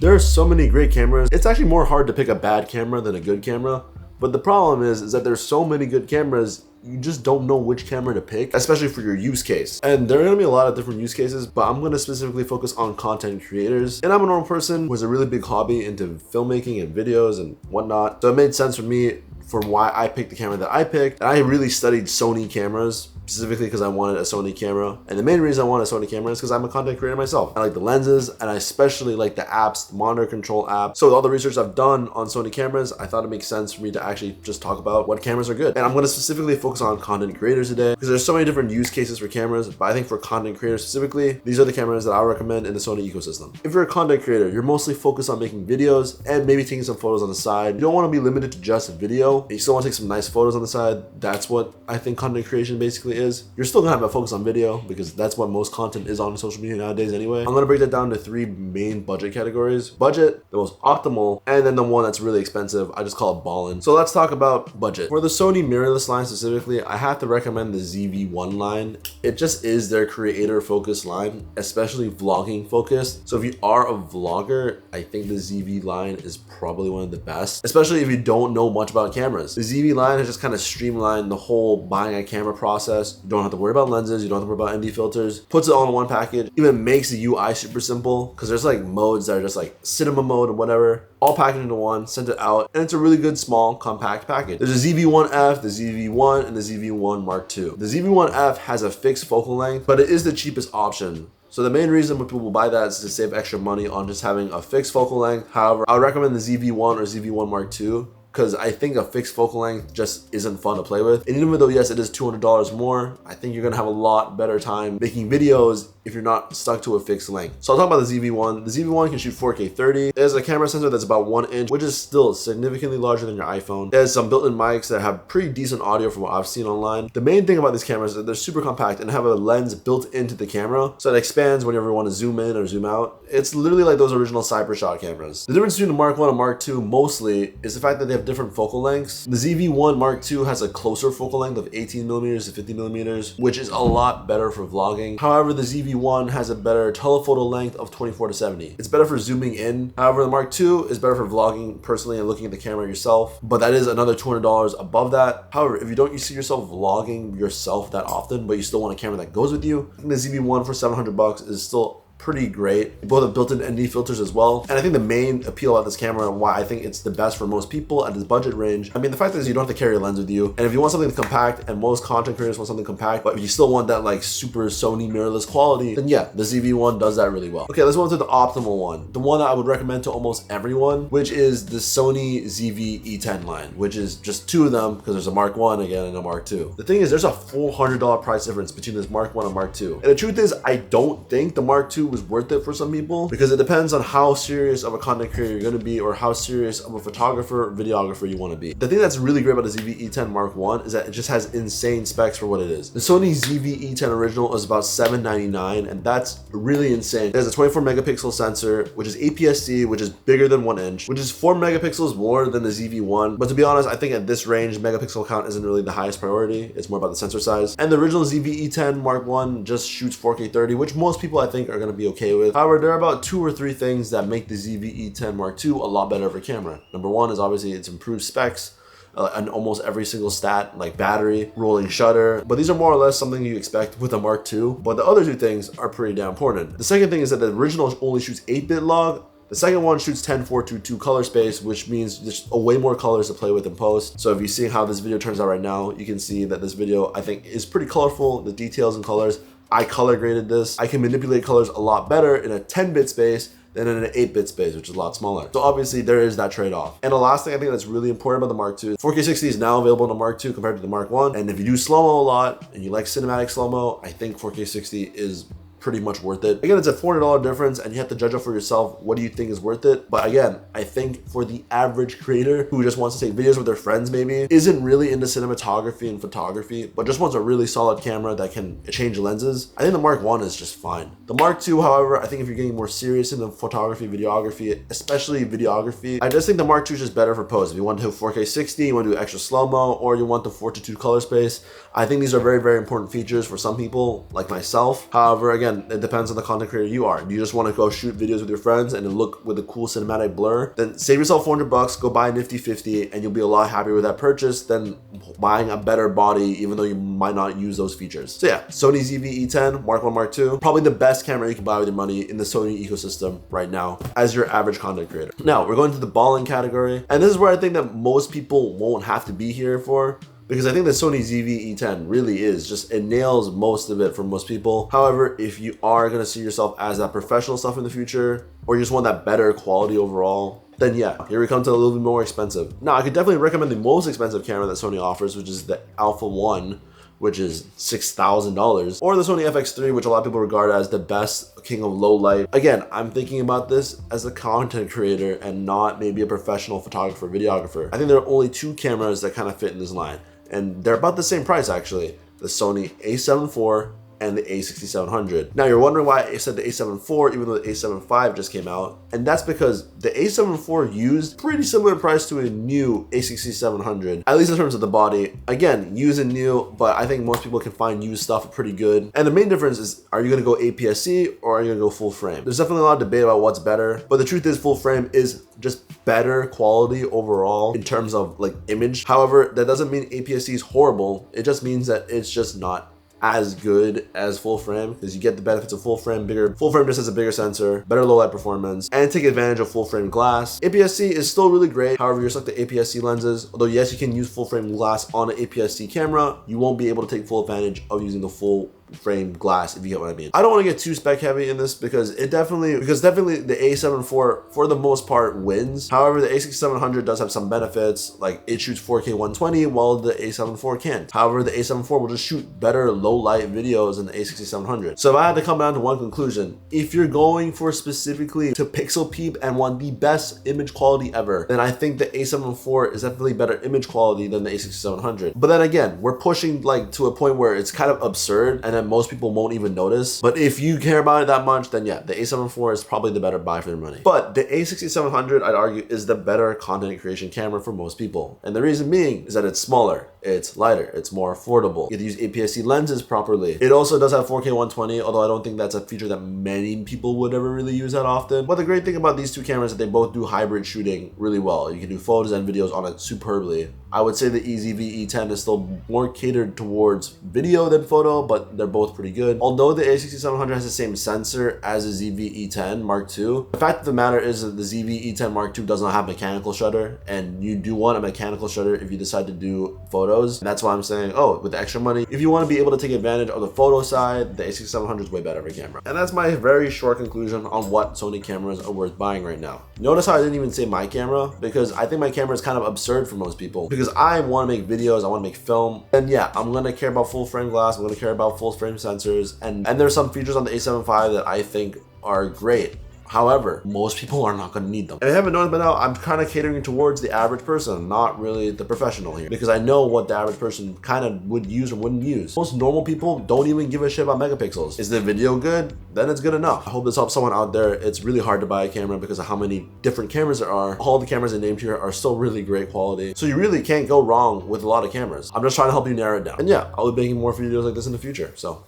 There are so many great cameras. It's actually more hard to pick a bad camera than a good camera. But the problem is that there's so many good cameras, you just don't know which camera to pick, especially for your use case. And there are gonna be a lot of different use cases, but I'm gonna specifically focus on content creators. And I'm a normal person who has a really big hobby into filmmaking and videos and whatnot. So it made sense for me for why I picked the camera that I picked. And I really studied Sony cameras, specifically because I wanted a Sony camera. And the main reason I wanted a Sony camera is because I'm a content creator myself. I like the lenses, and I especially like the apps, the monitor control app. So with all the research I've done on Sony cameras, I thought it makes sense for me to actually just talk about what cameras are good. And I'm gonna specifically focus on content creators today, because there's so many different use cases for cameras, but I think for content creators specifically, these are the cameras that I recommend in the Sony ecosystem. If you're a content creator, you're mostly focused on making videos and maybe taking some photos on the side. You don't wanna be limited to just video. You still wanna take some nice photos on the side. That's what I think content creation basically is. You're still gonna have a focus on video because that's what most content is on social media nowadays anyway. I'm gonna break that down to 3 main budget categories: budget, the most optimal, and then the one that's really expensive. I just call it ballin'. So let's talk about budget. For the Sony mirrorless line specifically, I have to recommend the ZV-1 line. It just is their creator focused line, especially vlogging focused. So if you are a vlogger, I think the ZV line is probably one of the best, especially if you don't know much about cameras. The ZV line has just kind of streamlined the whole buying a camera process. You don't have to worry about lenses, you don't have to worry about ND filters, puts it all in one package, even makes the UI super simple, because there's like modes that are just like cinema mode and whatever, all packaged into one, sent it out, and it's a really good small compact package. There's a ZV-1F, the ZV-1, and the ZV-1 Mark II. The ZV-1F has a fixed focal length, but it is the cheapest option. So the main reason when people buy that is to save extra money on just having a fixed focal length. However, I would recommend the ZV-1 or ZV-1 Mark II, because I think a fixed focal length just isn't fun to play with. And even though, yes, it is $200 more, I think you're gonna have a lot better time making videos if you're not stuck to a fixed length. So I'll talk about the ZV-1. The ZV-1 can shoot 4K 30. It has a camera sensor that's about 1 inch, which is still significantly larger than your iPhone. It has some built-in mics that have pretty decent audio from what I've seen online. The main thing about these cameras is that they're super compact and have a lens built into the camera, so it expands whenever you want to zoom in or zoom out. It's literally like those original Cybershot cameras. The difference between the Mark I and Mark II mostly is the fact that they have different focal lengths. The ZV-1 Mark II has a closer focal length of 18mm to 50mm, which is a lot better for vlogging. However, the ZV-1 has a better telephoto length of 24 to 70. It's better for zooming in. However, the Mark II is better for vlogging personally and looking at the camera yourself, but that is another $200 above that. However, if you don't see yourself vlogging yourself that often, but you still want a camera that goes with you, I think the ZV-1 for $700 is still pretty great. Both have built-in ND filters as well. And I think the main appeal about this camera and why I think it's the best for most people at this budget range, I mean, the fact is you don't have to carry a lens with you. And if you want something compact, and most content creators want something compact, but if you still want that like super Sony mirrorless quality, then yeah, the ZV-1 does that really well. Okay, let's move on to the optimal one. The one that I would recommend to almost everyone, which is the Sony ZV E-10 line, which is just 2 of them because there's a Mark I again and a Mark II. The thing is, there's a $400 price difference between this Mark I and Mark II. And the truth is, I don't think the Mark II was worth it for some people, because it depends on how serious of a content creator you're going to be or how serious of a photographer, videographer you want to be. The thing that's really great about the ZV E-10 Mark I is that it just has insane specs for what it is. The Sony ZV E-10 original is about $799, and that's really insane. It has a 24 megapixel sensor, which is APS-C, which is bigger than 1 inch, which is 4 megapixels more than the ZV-1. But to be honest, I think at this range, megapixel count isn't really the highest priority. It's more about the sensor size. And the original ZV E-10 Mark I just shoots 4K 30, which most people I think are going to be okay with. However, there are about 2 or 3 things that make the ZV E-10 Mark II a lot better of a camera. Number 1 is obviously its improved specs, and almost every single stat, like battery, rolling shutter, but these are more or less something you expect with a Mark II. But the other 2 things are pretty damn important. The second thing is that the original only shoots 8-bit log. The second one shoots 10:4:2 color space, which means there's a way more colors to play with in post. So if you see how this video turns out right now, you can see that this video I think is pretty colorful, the details and colors. I color graded this. I can manipulate colors a lot better in a 10-bit space than in an 8-bit space, which is a lot smaller. So obviously there is that trade-off. And the last thing I think that's really important about the Mark II, 4K 60 is now available in the Mark II compared to the Mark I. And if you do slow-mo a lot and you like cinematic slow-mo, I think 4K 60 is pretty much worth it. Again, it's a $400 difference and you have to judge it for yourself. What do you think is worth it? But again, I think for the average creator who just wants to take videos with their friends maybe, isn't really into cinematography and photography, but just wants a really solid camera that can change lenses, I think the Mark I is just fine. The Mark II, however, I think if you're getting more serious into photography, videography, especially videography, I just think the Mark II is just better for post. If you want to do 4K 60, you want to do extra slow-mo, or you want the 4:2 color space, I think these are very, very important features for some people like myself. However, again, again, it depends on the content creator you are. Do you just want to go shoot videos with your friends and look with a cool cinematic blur? Then save yourself $400, go buy a nifty 50, and you'll be a lot happier with that purchase than buying a better body, even though you might not use those features. So yeah, Sony ZV E-10 Mark 1 Mark 2, probably the best camera you can buy with your money in the Sony ecosystem right now as your average content creator. Now we're going to the balling category, and this is where I think that most people won't have to be here for, because I think the Sony ZV E-10 really is just, it nails most of it for most people. However, if you are going to see yourself as that professional stuff in the future, or you just want that better quality overall, then yeah, here we come to a little bit more expensive. Now I could definitely recommend the most expensive camera that Sony offers, which is the Alpha 1, which is $6,000, or the Sony FX3, which a lot of people regard as the best king of low light. Again, I'm thinking about this as a content creator and not maybe a professional photographer, videographer. I think there are only two cameras that kind of fit in this line, and they're about the same price actually. The Sony a7 IV and the a6700. Now you're wondering why I said the a7 IV even though the a7 V just came out, and that's because the a7 IV used pretty similar price to a new a6700, at least in terms of the body. Again, used and new, but I think most people can find used stuff pretty good. And the main difference is, are you gonna go APS-C or are you gonna go full frame? There's definitely a lot of debate about what's better, but the truth is full frame is just better quality overall in terms of like image. However, that doesn't mean APS-C is horrible. It just means that it's just not as good as full frame, because you get the benefits of full frame. Full frame just has a bigger sensor, better low light performance, and take advantage of full frame glass. APS-C is still really great. However, you're stuck to APS-C lenses. Although yes, you can use full frame glass on an APS-C camera, you won't be able to take full advantage of using the full frame glass, if you get what I mean. I don't want to get too spec heavy in this because definitely the a7 IV for the most part wins. However, the a6700 does have some benefits, like it shoots 4K 120 while the a7 IV can't. However, the a7 IV will just shoot better low light videos than the a6700. So if I had to come down to one conclusion, if you're going for specifically to pixel peep and want the best image quality ever, then I think the a7 IV is definitely better image quality than the a6700. But then again, we're pushing like to a point where it's kind of absurd and most people won't even notice. But if you care about it that much, then yeah, the a7 IV is probably the better buy for their money. But the a6700, I'd argue, is the better content creation camera for most people. And the reason being is that it's smaller, it's lighter, it's more affordable. You get to use APS-C lenses properly. It also does have 4K 120, although I don't think that's a feature that many people would ever really use that often. But the great thing about these two cameras is that they both do hybrid shooting really well. You can do photos and videos on it superbly. I would say the ZV E-10 is still more catered towards video than photo, but they're both pretty good. Although the a6700 has the same sensor as the ZV E-10 Mark II, the fact of the matter is that the ZV E-10 Mark II does not have mechanical shutter, and you do want a mechanical shutter if you decide to do photos. And that's why I'm saying, oh, with the extra money, if you want to be able to take advantage of the photo side, the a6700 is way better of a camera. And that's my very short conclusion on what Sony cameras are worth buying right now. Notice how I didn't even say my camera, because I think my camera is kind of absurd for most people. Because I want to make videos, I want to make film, and yeah, I'm going to care about full frame glass, I'm going to care about full frame sensors, and there's some features on the a7 V that I think are great. However, most people are not going to need them. And if you haven't noticed by now, I'm kind of catering towards the average person, not really the professional here, because I know what the average person kind of would use or wouldn't use. Most normal people don't even give a shit about megapixels. Is the video good? Then it's good enough. I hope this helps someone out there. It's really hard to buy a camera because of how many different cameras there are. All the cameras I named here are still really great quality. So you really can't go wrong with a lot of cameras. I'm just trying to help you narrow it down. And yeah, I'll be making more videos like this in the future. So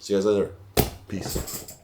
see you guys later. Peace.